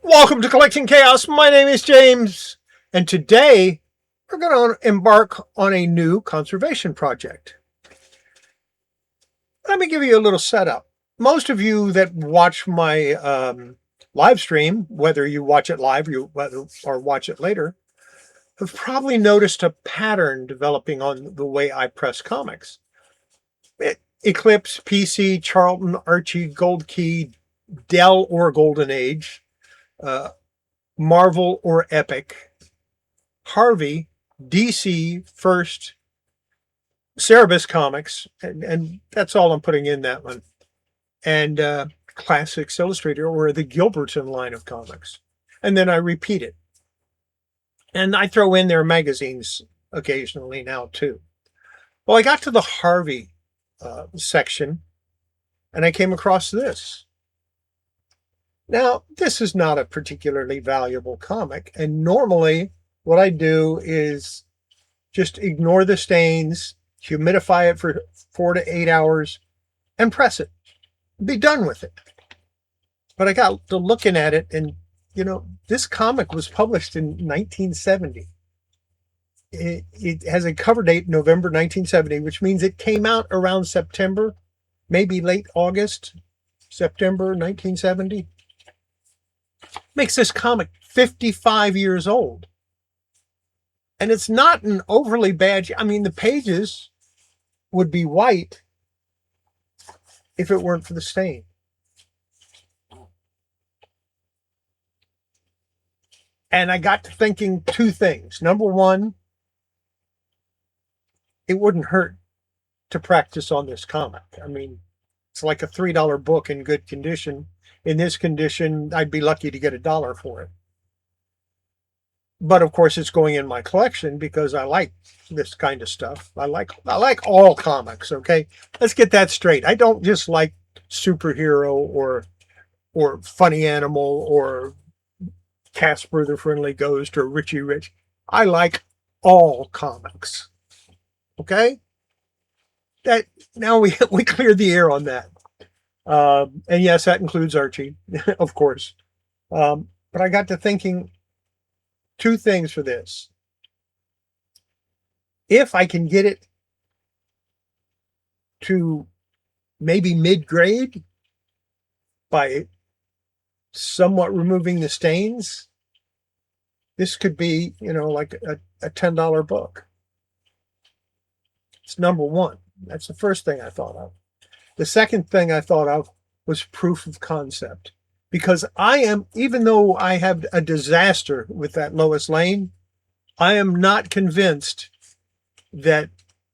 Welcome to Collecting Chaos. My name is James, and today we're going to embark on a new conservation project. Let me give you a little setup. Most of you that watch my live stream, whether you watch it live or watch it later, have probably noticed a pattern developing on the way I press comics. Eclipse, PC, Charlton, Archie, Gold Key, Dell or Golden Age, uh, Marvel or Epic, Harvey, DC, First, Cerebus Comics, and that's all I'm putting in that one, and Classics Illustrator or the Gilberton line of comics. And then I repeat it. And I throw in their magazines occasionally now too. Well, I got to the Harvey section and I came across this. Now, this is not a particularly valuable comic, and normally what I do is just ignore the stains, humidify it for 4 to 8 hours, and press it. Be done with it. But I got to looking at it, and this comic was published in 1970. It has a cover date November 1970, which means it came out around September, maybe late August, September 1970. Makes this comic 55 years old. And it's not an overly bad, I mean, the pages would be white if it weren't for the stain. And I got to thinking two things. Number one, it wouldn't hurt to practice on this comic. I mean, it's like a $3 book in good condition. In this condition, I'd be lucky to get $1 for it. But of course, it's going in my collection because I like this kind of stuff. I like all comics. Okay, let's get that straight. I don't just like superhero or funny animal or Casper the Friendly Ghost or Richie Rich. I like all comics. Okay, that now we cleared the air on that. And yes, that includes Archie, of course. But I got to thinking two things for this. If I can get it to maybe mid-grade by somewhat removing the stains, this could be, like a $10 book. It's number one. That's the first thing I thought of. The second thing I thought of was proof of concept. Because even though I have a disaster with that Lois Lane, I am not convinced that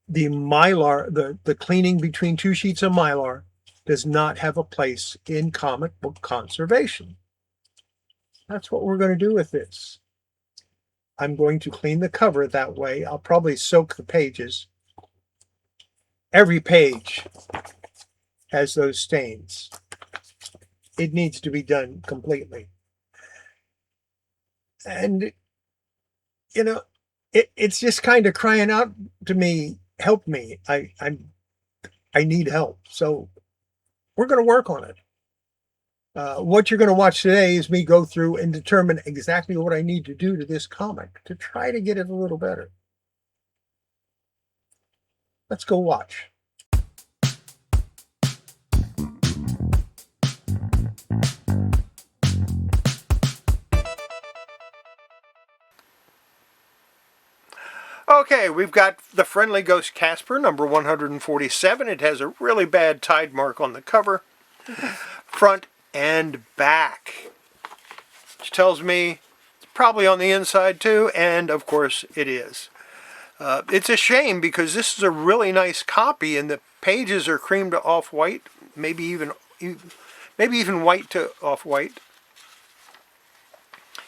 the Mylar, the cleaning between two sheets of Mylar, does not have a place in comic book conservation. That's what we're going to do with this. I'm going to clean the cover that way. I'll probably soak the pages. Every page has those stains. It needs to be done completely. And, it's just kind of crying out to me, help me. I need help. So we're going to work on it. What you're going to watch today is me go through and determine exactly what I need to do to this comic to try to get it a little better. Let's go watch. Okay, we've got the Friendly Ghost Casper, number 147. It has a really bad tide mark on the cover, front and back, which tells me it's probably on the inside too, and of course it is. It's a shame because this is a really nice copy, and the pages are cream to off-white, maybe even white to off-white.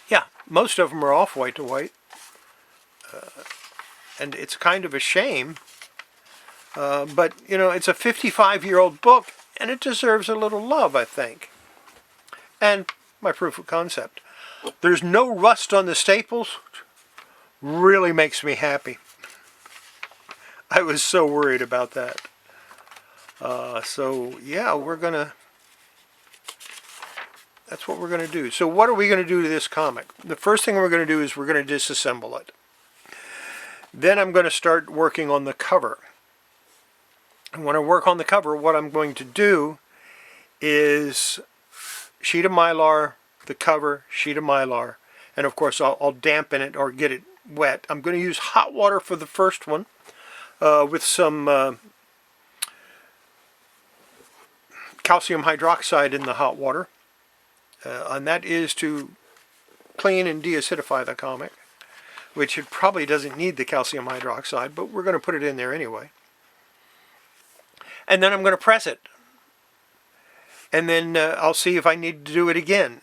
Yeah, most of them are off-white to white. And it's kind of a shame. But, it's a 55-year-old book, and it deserves a little love, I think. And my proof of concept. There's no rust on the staples. Really makes me happy. I was so worried about that. So, yeah, we're going to That's what we're going to do. So what are we going to do to this comic? The first thing we're going to do is we're going to disassemble it. Then I'm going to start working on the cover. And when I work on the cover, what I'm going to do is sheet of Mylar, the cover, sheet of Mylar, and of course I'll dampen it or get it wet. I'm going to use hot water for the first one with some calcium hydroxide in the hot water. And that is to clean and deacidify the comic, which it probably doesn't need the calcium hydroxide, but we're going to put it in there anyway. And then I'm going to press it. And then I'll see if I need to do it again.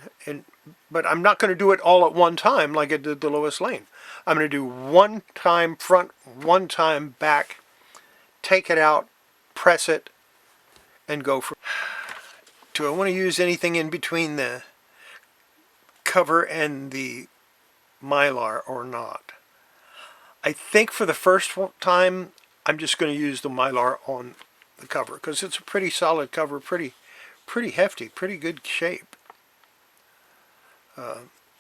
But I'm not going to do it all at one time like I did the Lois Lane. I'm going to do one time front, one time back, take it out, press it, and go for. Do I want to use anything in between the cover and the Mylar or not? I think for the first time I'm just going to use the Mylar on the cover because it's a pretty solid cover, pretty hefty, pretty good shape.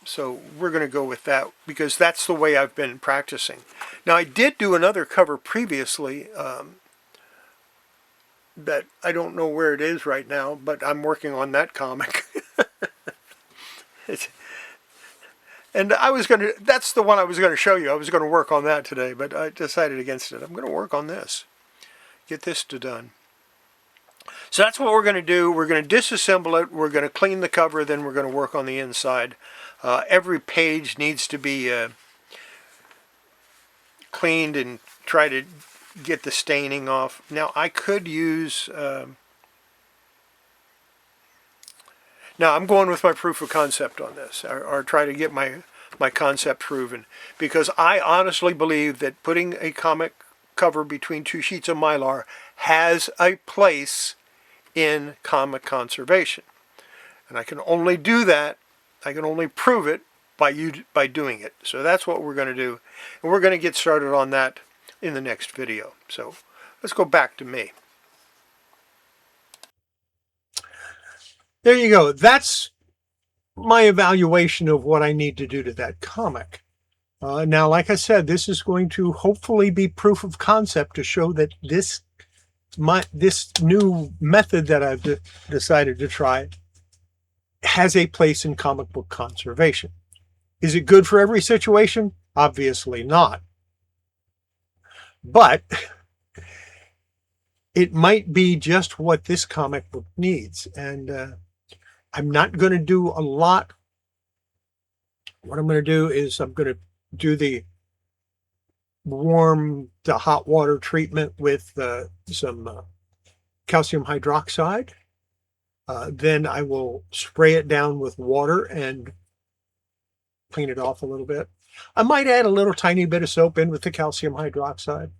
So we're going to go with that because that's the way I've been practicing. Now I did do another cover previously that I don't know where it is right now, but I'm working on that comic. And I was going to, that's the one I was going to show you. I was going to work on that today, but I decided against it. I'm going to work on this. Get this done. So that's what we're going to do. We're going to disassemble it. We're going to clean the cover. Then we're going to work on the inside. Every page needs to be cleaned and try to get the staining off. Now I could use... now I'm going with my proof of concept on this, or try to get my concept proven, because I honestly believe that putting a comic cover between two sheets of Mylar has a place in comic conservation. And I can only do that, I can only prove it by doing it. So that's what we're going to do. And we're going to get started on that in the next video. So let's go back to me. There you go. That's my evaluation of what I need to do to that comic. Now, like I said, this is going to hopefully be proof of concept to show that this new method that I've decided to try has a place in comic book conservation. Is it good for every situation? Obviously not. But it might be just what this comic book needs. And I'm not going to do a lot. What I'm going to do is I'm going to do the hot water treatment with some calcium hydroxide. Then I will spray it down with water and clean it off a little bit. I might add a little tiny bit of soap in with the calcium hydroxide.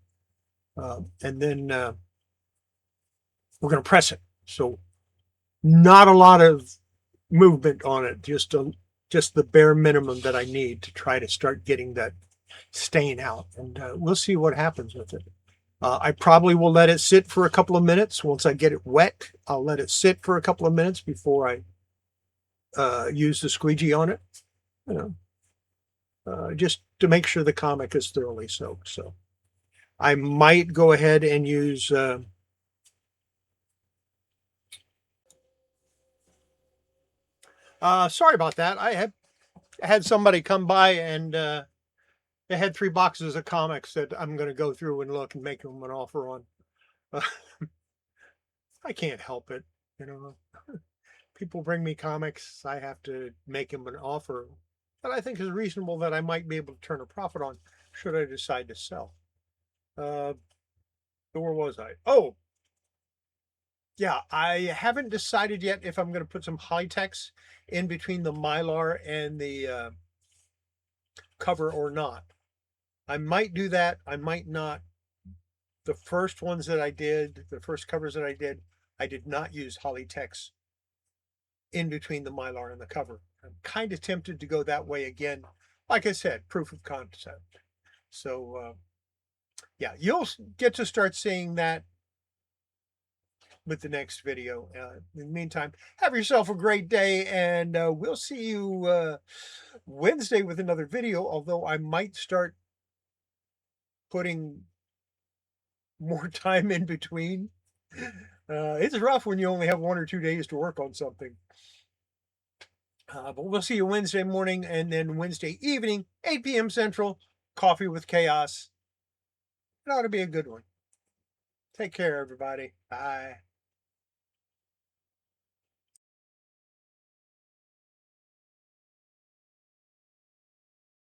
And then we're going to press it. So not a lot of movement on it, just the bare minimum that I need to try to start getting that stain out. And we'll see what happens with it. I probably will let it sit for a couple of minutes. Once I get it wet, I'll let it sit for a couple of minutes before I use the squeegee on it. You know, just to make sure the comic is thoroughly soaked. So I might go ahead and use sorry about that. I had somebody come by and they had 3 boxes of comics that I'm going to go through and look and make them an offer on. I can't help it, you know. People bring me comics, I have to make them an offer that I think is reasonable that I might be able to turn a profit on should I decide to sell. Where was I? Oh, yeah, I haven't decided yet if I'm going to put some High-Tex in between the Mylar and the cover or not. I might do that. I might not. The first ones that I did, the first covers that I did not use High-Tex in between the Mylar and the cover. I'm kind of tempted to go that way again. Like I said, proof of concept. So, yeah, you'll get to start seeing that with the next video. In the meantime, have yourself a great day, and we'll see you Wednesday with another video, although I might start putting more time in between. It's rough when you only have 1 or 2 days to work on something. But we'll see you Wednesday morning, and then Wednesday evening, 8 p.m. Central, Coffee with Chaos. It ought to be a good one. Take care, everybody. Bye.